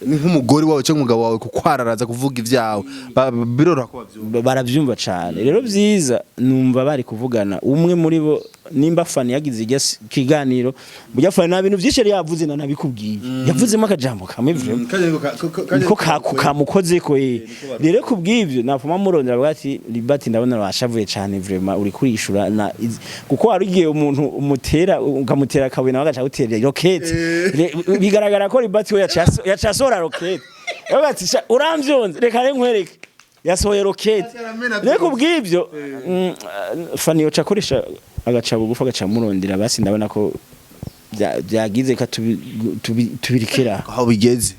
nk'umugore wawe cyangwa umugabo wawe kukwararaza kuvuga ivyawe birora ko baravyumva cyane rero byiza numva bari kuvugana umwe muri bo nimba Fanny yagize ikiganiro burya Fanny na bintu byinshi yavuze na nabikubwiye yavuzemo akajambo kamwe ko kamukoze ko rero kubw'ivyo nafuma murondera bwati Libert ndabona washavuye cyane vraiment uri kurishura kuko arigiye umuntu umutera ukamutera akabuye nawe agaca gutera rocket bigaragara ko Libert we yacasora rocket yabati uramvyonze reka nkwereke yasohoye rocket reko kubw'ivyo Fanny yoca koresha agaca bugufa agaca murondera basi ndabona ko byagize ka tubirikira aho bigeze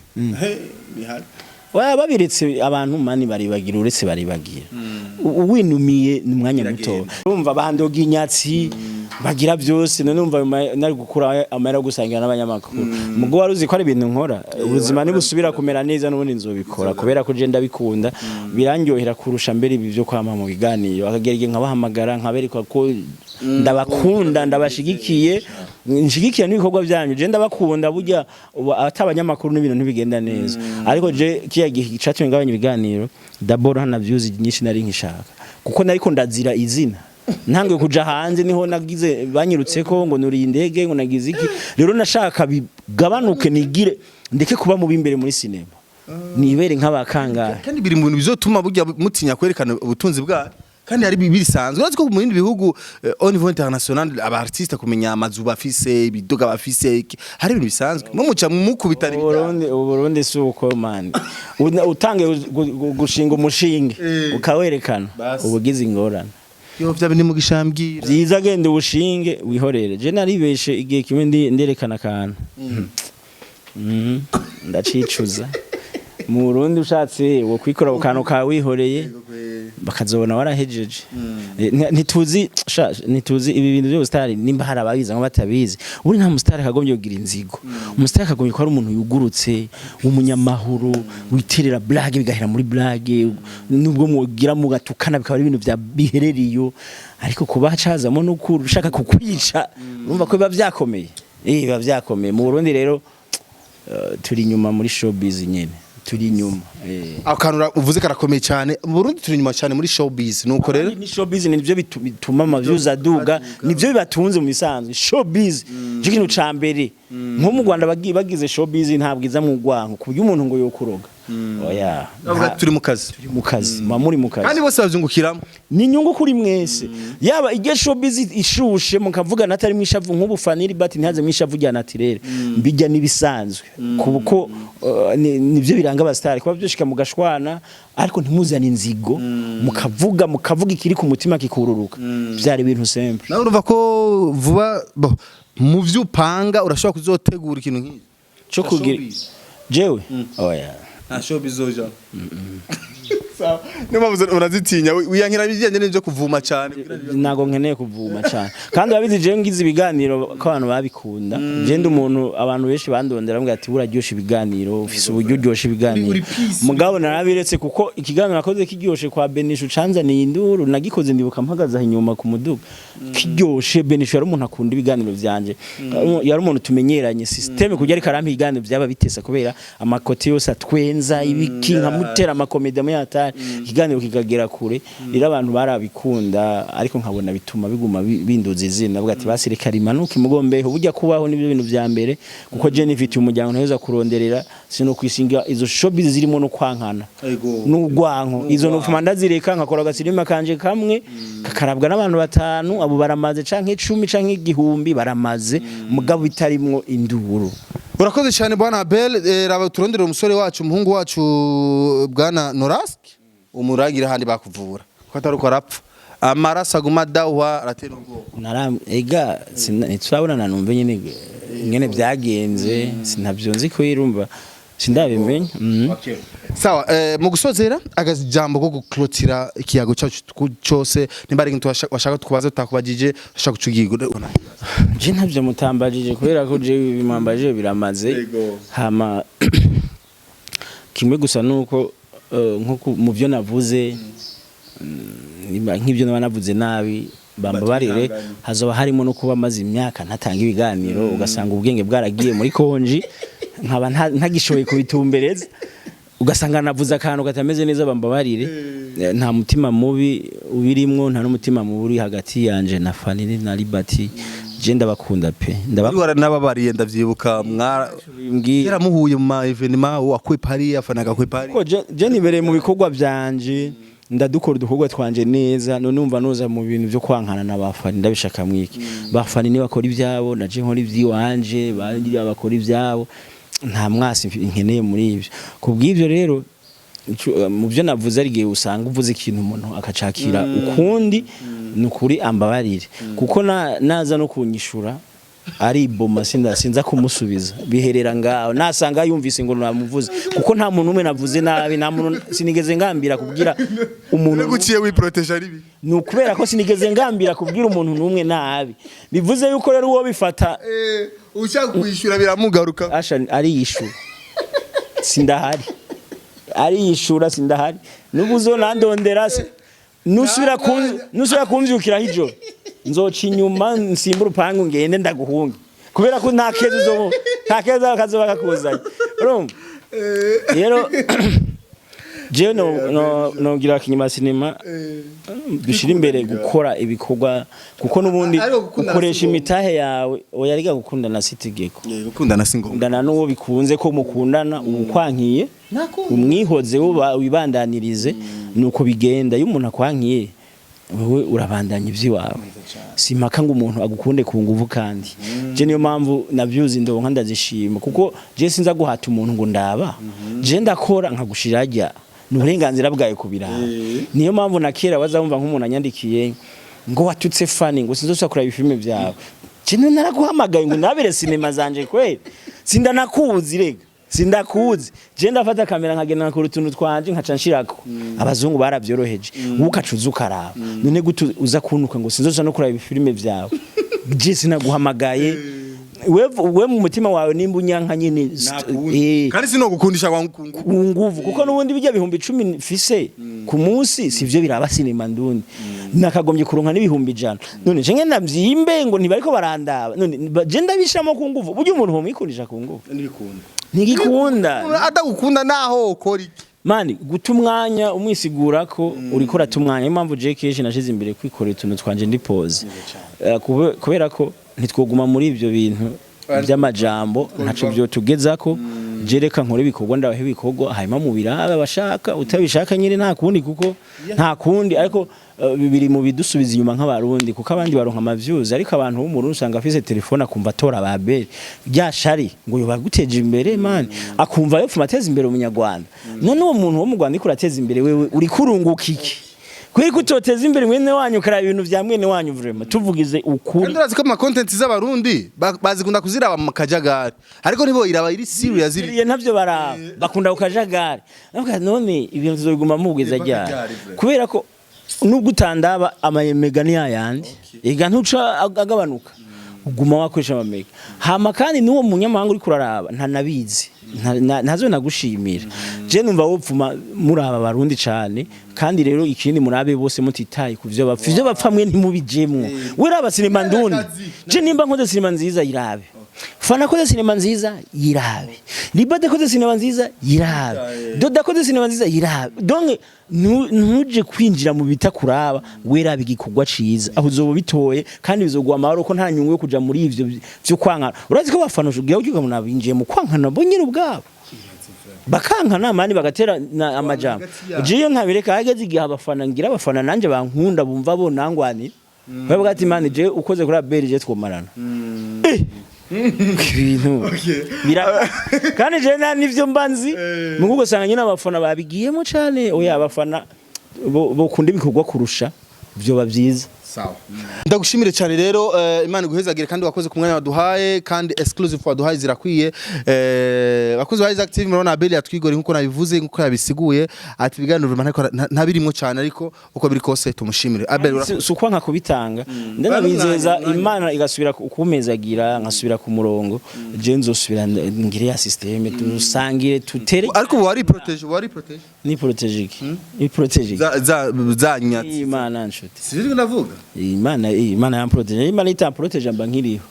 babiretse abantu mani baribagira uretse baribagira uwinumiye n'umwanya muto urumva bandoga inyatsi bagira byose none umva nari gukura amara gusangira n'abanyamakuru mugo waruzi ko ari ibintu nkora ubuzima nibusubira kumera neza n'ubundi nzobikora kubera ko je ndabikunda birangyohera kurusha mbere ibi byo kwama mu biganiro akagerege nkabahamagara nkabereka ko ndabakunda ndabashigikiye nshigikiye n'ibikorwa byanyu je ndabakunda burya atabanyamakuru n'ibintu ntibigenda neza ariko je kiya gicatumwe ngabanye ibiganiro d'abord hana views nyinshi nari nkishaka kuko nariko ndazira izina ntangiye kuja hanze niho nagize banyirutse ko ngo nuri indege ngo nagize iki rero nashaka bigabanuke nigire ndeke kuba mu bimbere muri cinema nibere nk'abakangara kandi biri mu bintu bizotuma burya mutinya kwerekana ubutunzi bwa kandi hari bisanzwe uratse ko mu bindi bihugu au niveau international aba artiste kumenya amazu bafise ibidoga bafise hari ibintu bisanzwe mu muca mukubitana Burundi suko man utange gushinga umushinge ukawerekana ubugize ingorane yo vya bindi mu gishambwira byiza gende ubushinge wihorere je naribeshe igihe kimwe nderekana kana ndacicuza mu Burundi ushatse wo kwikora ukano ka wihoreye bakazobona warahejeje ntituzi ibi bintu byo star nimba hari ababiza ngo batabizi uri nta mustar kagombye kugira inzigo umustar kagombye ko ari umuntu yugurutse umunyamahuru witerera blague bigahera muri blague nubwo mugira mugatukana bikaba ari ibintu bya bihereriyo ariko kuba hacazamo no kurushaka kukwica urumva ko biba byakomeye biba byakomeye mu Burundi rero turi nyuma muri showbiz nyene turi nyuma akanura uvuze karakomeye cyane mu Burundi turi nyuma cyane muri showbiz nuko rero ni showbiz nivyo bituma amaviews aduga nivyo bibatunze mu bisanzwe showbiz ikintu cambere nko mu Rwanda bagize showbiz ntabwiza mu Rwango kubyo umuntu ngo yokuroga oya turi mu kazi muri mu kazi kandi bose bazungukiramo ni inyungu kuri mwese yaba igihe showbiz ishushe mukavuga natari mwishavu nk'ubu Fanny Libert ntihaze mwishavu rya naturel mbijya nibisanzwe kuko nivyo biranga abastari kuba byoshika mugashwana ariko ntimuzana inzigo mukavuga ikiri ku mutima kikururuka byari ibintu simple nawe urumva ko vuba mu vyupanga urashobora kuzotegura ikintu nk'iki cyo kugira jewe oya showbiz oja sawa niba urazitinya wiyankira bijyanye n'ibyo kuvuma cyane nago nkeneye kuvuma cyane kandi abizi je ngize ibiganiro ko abantu babikunda je ndi umuntu abantu benshi bandondera mbwa ati uraryosha ibiganiro ufise uburyo uryosha ibiganiro mugabo narabiretse kuko ikiganiro nakoze kiryoshe kwa Benisho canzaniye induru nagikoze ndibuka mpagaza inyuma ku muduga kiryoshe Benisho yari umuntu akunda ibiganiro vyanje yari umuntu tumenyeranye systeme kujya ari karampi ibiganiro byaba bitesa kubera amakote yose atwenza ibiki nkamutera amakomedi mu yata ikiganiro kikagera kure rero abantu barabikunda ariko nkabona bituma biguma binduza izina bwa ati basireka rimanuka imugombeho burya kubaho nibyo bintu vya mbere kuko je nifite umuryango nteza kuronderera sino kwisinga izo showbiz zirimo no kwankana n'ugwanko izo nufuma ndazireka nkakora gasirima kanje kamwe kakarabwa n'abantu batanu abo baramaze canke 10 canke igihumbi baramaze mugabo bitarimwo induru. Urakoze cyane bwana Abel raba turondera umusore wacu umuhungu wacu bwana Noraski umuragira handi bakuvura ko ataruko arapfa amaraso aguma dahwa aratera ubwo ega nitwabona numve nyine ngene byagenze sinabyo nzi ko irumva sindabimenya sawa mu gusozera agazi jambo ko guklotira ikiyago cyacu cyose nimba ari ntu washaka tukubaza tutakubajije ashaka kucugigo je ntabyo mutambajije kubera ko je bimambaje biramaze hama kimwe gusa nuko nko mu byo navuze nk'ibyo navuze nabi bambabarire hazoba harimo no kuba maze imyaka ntatanga ibiganiro ugasanga ubwenge bwaragiye muri konji nkaba ntagishoboye kubitumbereza ugasanga navuze akantu katameze neza bambabarire nta mutima mubi ubirimwo nta n'umutima mubi hagati yanje na Fanny na Libert je ndabakunda pe ndabakora nababariye ndavyibuka mwara muhuye mu evenement wakwe Paris afanaga kwe Paris ko je nibereye mu bikorwa byanje ndadukora udukorwa twanje neza none umva noza mu bintu byo kwankana n'abafani ndabishaka mwiki bafani ni bakora ibyabo naje nkora iby'iwanje bandi abakora ibyabo nta mwasi nkeneye muri ibyo kubw'ibyo rero mu byo navuze ari gihe usanga uvuze ikintu umuntu akacakira ukundi nukuri ambabarire kuko naza no kunyishura ari boma sinza kumusubiza biherera ngaho nasanga yumvise ngo namuvuze kuko nta muntu umwe navuze nabi nta muntu sinigeze ngambira kubwira umuntu guciye wiproteje ari bi nukubera ko sinigeze ngambira kubwira umuntu numwe nabi bivuze yuko rero uwo bifata ushaka kwishura biramugaruka asha ari yishura sindahari ari yishura sindahari nubuzo nandondera nusubira kumvyukira hijo nzoca inyuma nsimbura upangu ngende ndaguhunga kubera ko nta keza kazoba kakuzanye urumva rero je no gira kinyuma sinema dushira imbere gukora ibikorwa kuko nubundi ukoresha imitahe yawe oyariga gukundana sitegeko gukundana singo ndana nuwo bikunze ko mukundana ubukwankiye umwihoze wo wibandanirize nuko bigenda iyo umuntu akwankiye wewe urabandanya ivyiwawe simpaka ngo umuntu agukunde ku nguvu kandi je niyo mpamvu navyuzi ndonka ndazishima kuko je sinza guhata umuntu ngo ndaba je ndakora nkagushirajya n'uburenganzira bwawe kubiraba niyo mpamvu nakera wazamva nk'umuntu anyandikiye ngo watutse Fanny ngo sinzosakura ibifilme vyawe Chino naraguhamagaye ngo nabere sinema zanje kweli sindanakuzi rega sindakuzi je ndafata kamera nkagenda nakora utuntu twanje nkaca nshirako abazungu baravyoroheje ukacuza ukaraba none gute uza kunuka ngo sinzoza no kuraba ibifilme vyawe je sinaguhamagaye we mu mutima wawe nimba unyanka nyine kandi sino gukundisha ku nguvu kuko nubundi bijya bihumbi 10 fise ku munsi sivyo biraba sinema ndundi nakagombye kuronka n'ibihumbi 100 none je ngenda mvyimbe ngo ntibariko barandaba none je ndabishamo ku nguvu buryo umuntu homikundisha ku nguvu ntigikunda adagukunda naho ukora iki mani guta umwanya umwisigura ko uriko ratumwanya impamvu je keje nashize imbere kwikorera utuntu twanje ndi pause kubera ko ntitwoguma muri ivyo bintu by'amajambo ntaco byo tugezako jereka nkore bikorwa ndabahe bikorwa hanyuma mu biraba bashaka utabishaka nyine nta kundi kuko nta kundi ariko bibiri mu bidusubiza inyuma nk'abarundi kuko abandi baronka amavyuzi ariko abantu bo mu Rundi usanga afise telefone akumva tora babere byashari ngo yobaguteje imbere man akumva yo fumateza imbere umunyarwanda none uwo muntu wo mu Rwanda ikurateza imbere wewe uri kurunguka iki kwiri kutoteza imbere mwene wanyu kara ibintu vya mwene wanyu vraiment tuvugize ukuri kandi urazi ko ama content z'abarundi bazikunda kuziraba mu kajagari ariko nibo iraba iri serious iri ntavyo baraba bakunda ukajagari none ibintu tuzobiguma mu bwiza ryari kubera ko nubwo utandaba amayemega ni yayandi ega ntuca agabanuka uguma wakoresha amamega hama kandi nuwo munyamahanga uri kuraraba ntanabizi ntazo nagushimira je numva wopfuma muraba barundi cyane kandi rero ikindi murabe bose mutitaye kuvyo bapfa ivyo bapfamwe ntimubijemwe weraba sinema ndundi je nimba nkoze sinema nziza irabe Fana koze sinema nziza yirabe Libert koze sinema nziza yirabe Doda koze sinema nziza yirabe donc ntuje kwinjira mu bitakuraba werabe igikorwa ciza aho uzobo bitoye kandi bizogwa amahoro ko nta nyungu yo kuja muri ivyo byo kwankana urazi ko bafana ugiye ugiye mu nabinjiye mu kwankana bo nyine ubwabo bakankana mani bagatera amajambo jiyo ntabireka hageze igihe abafana ngira abafana nanje bankunda bumva bo nangwani bavuga ati mani je ukoze kuri abeli je twomarana ibintu kandi je nivyo mbanzi mugugo sanga nyine abafana babigiyemo cyane oya abafana bo kunda ibikorwa kurusha byo bavyiza sawa ndagushimire cyane rero Imana iguhezagire kandi wakoze ku mwanya waduhaye kandi exclusive waduhaye zirakwiye wakoze wa active murabona Abel yatwigore nkuko nabivuze nkuko yabisiguye ati biganiro ntabirimo cyane ariko uko biri kose tumushimire Abel sukwa nka kubitanga ndanabizeza Imana igasubira kumezagira nkasubira ku murongo je nzosubira ngire ya systeme dusangire tutere ariko wari protege ni protege ni protege za nyatsi Imana nshuti sivyo ndavuga Imana yamprotege Imana itamprotege amba nkiriho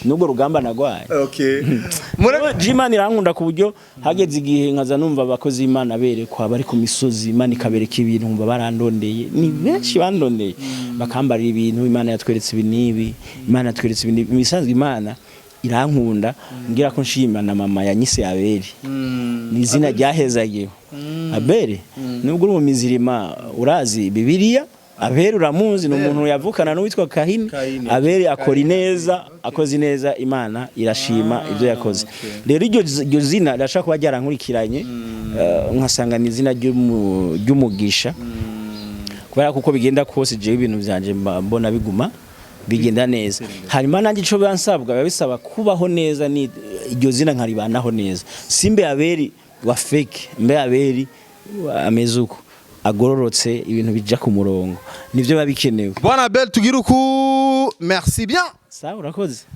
nubwo rugamba nagwaye Imana irankunda ku buryo hageze igihe nkaza numva abakozi Imana berekwa bari ku misozi Imana ikabereka ibintu umva barandondeye ni benshi bandondeye bakambarira ibintu Imana yatweretse ibinibi Imana yatweretse ibinibi misanzwe Imana irankunda ngira ko nshima na mama yanyise Abeli ni izina ryahezagiye Abeli nubwo uri mu mizirima urazi Bibiliya Abeli uramuzi no umuntu yavukana no witwa Kahini Abeli akora ineza akoze neza Imana irashima ibyo yakoze rero iryo zina ndashaka kuba ryarankurikiranye nkasanga ni izina ry'umugisha kubera kuko bigenda kose je ibintu byanje mbona biguma bigenda neza harimo nanjye ico bansabwa babisaba kubaho neza ni iryo zina nkaribanaho neza simbe Abeli wa fake mbe Abeli amezuko agororotse ibintu bija ku murongo nivyo babikenewe Bwana Abel tugiruku merci bien sawa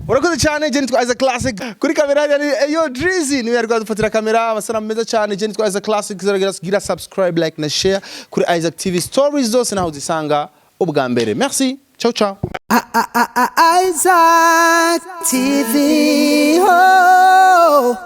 urakoze cyane je nitwa Isaac Classic kuri kamera yari yo Drizzy niwe yari gufatira kamera abasana meza cyane je nitwa Isaac Classic gira subscribe like na share kuri Isaac TV stories zose naho zisanga ubwa mbere merci ciao ciao Isaac TV oh